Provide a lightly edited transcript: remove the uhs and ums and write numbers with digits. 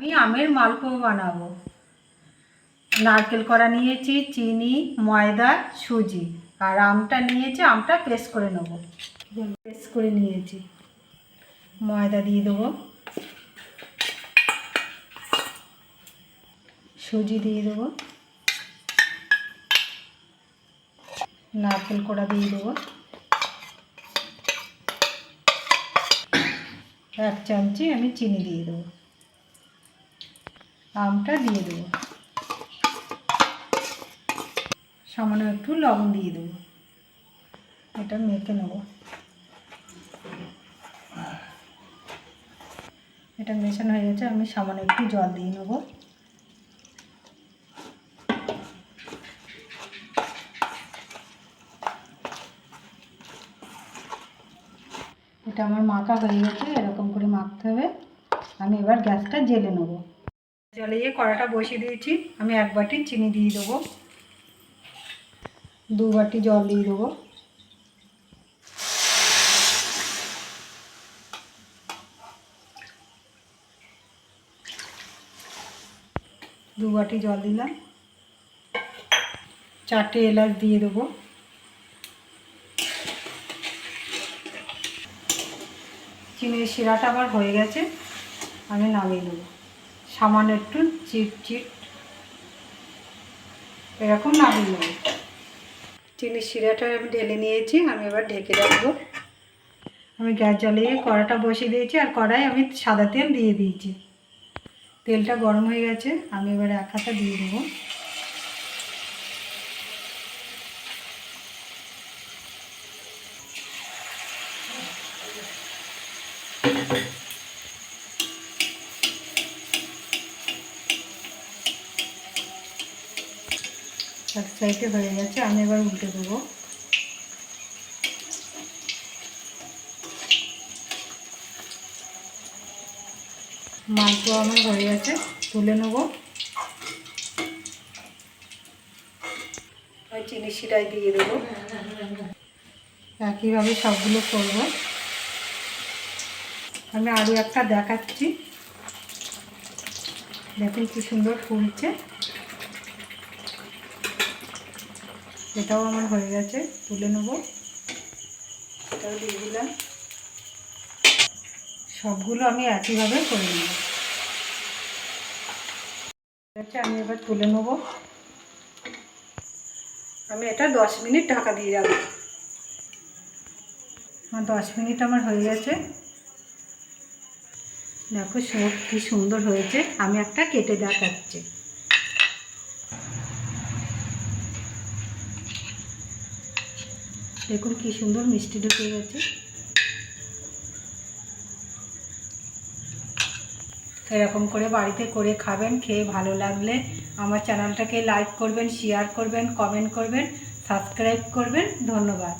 আমি আমের মালপোয়া বানাবো। নারকেল কড়া নিয়েছি, চিনি, ময়দা, সুজি আর আমটা নিয়েছি। আমটা পেস্ট করে নেব। পেস্ট করে নিয়েছি। ময়দা দিয়ে দেবো, সুজি দিয়ে দেবো, নারকেল কোড়া দিয়ে দেবো, 1 চামচি আমি চিনি দিয়ে দেবো, আমটা দিয়ে দেবো, সামান্য একটু লবণ দিয়ে দেবো। এটা মেখে নেব। এটা মেশানো হয়ে গেছে। আমি সামান্য একটু জল দিয়ে নেব। এটা আমার মাখা হয়ে গেছে। এরকম করে মাখতে হবে। আমি এবার গ্যাসটা জ্বেলে নেব। জ্বালিয়ে কড়াটা বসিয়ে দিয়েছি। আমি 1 বাটি চিনি দিয়ে দেবো, 2 বাটি জল দিয়ে দেবো, দু বাটি জল দিলাম, 4টে এলাচ দিয়ে দেবো, চিনির শিরাটা আমার হয়ে গেছে। আমি নামিয়ে নেব। সামান্য একটু চিট এরকম নামিয়ে নেব। চিনির শিরাটা আমি ঢেলে নিয়েছি। আমি এবার ঢেকে রাখবো। আমি গ্যাস জ্বালিয়ে কড়াটা বসিয়ে দিয়েছি আর কড়াই আমি সাদা তেল দিয়ে দিয়েছি। তেলটা গরম হয়ে গেছে। আমি এবার 1 হাতা দিয়ে দেবো। এক সাইডে হয়ে গেছে। আমি এবার উল্টে দেবো। মালপোয়া আমার হয়ে গেছে, তুলে নেবো। ওই চিনি শিরায় দিয়ে দেবো। একইভাবে সবগুলো করব। আমি আরও একটা দেখাচ্ছি। দেখুন কি সুন্দর ফুলছে। এটাও আমার হয়ে গেছে, তুলে নেব। এটাও দিয়ে দিলাম। সবগুলো আমি একইভাবে করে নেব। আমি এবার তুলে নেব। আমি এটা 10 মিনিট ঢাকা দিয়ে রাখবো। 10 মিনিট আমার হয়ে গেছে। দেখো সব কি সুন্দর হয়েছে। আমি একটা কেটে দেখাচ্ছি। দেখুন কি সুন্দর মিষ্টি ঢুকে গেছে। এরকম করে বাড়িতে করে খাবেন। খেয়ে ভালো লাগলে আমার চ্যানেলটাকে লাইক করবেন, শেয়ার করবেন, কমেন্ট করবেন, সাবস্ক্রাইব করবেন। ধন্যবাদ।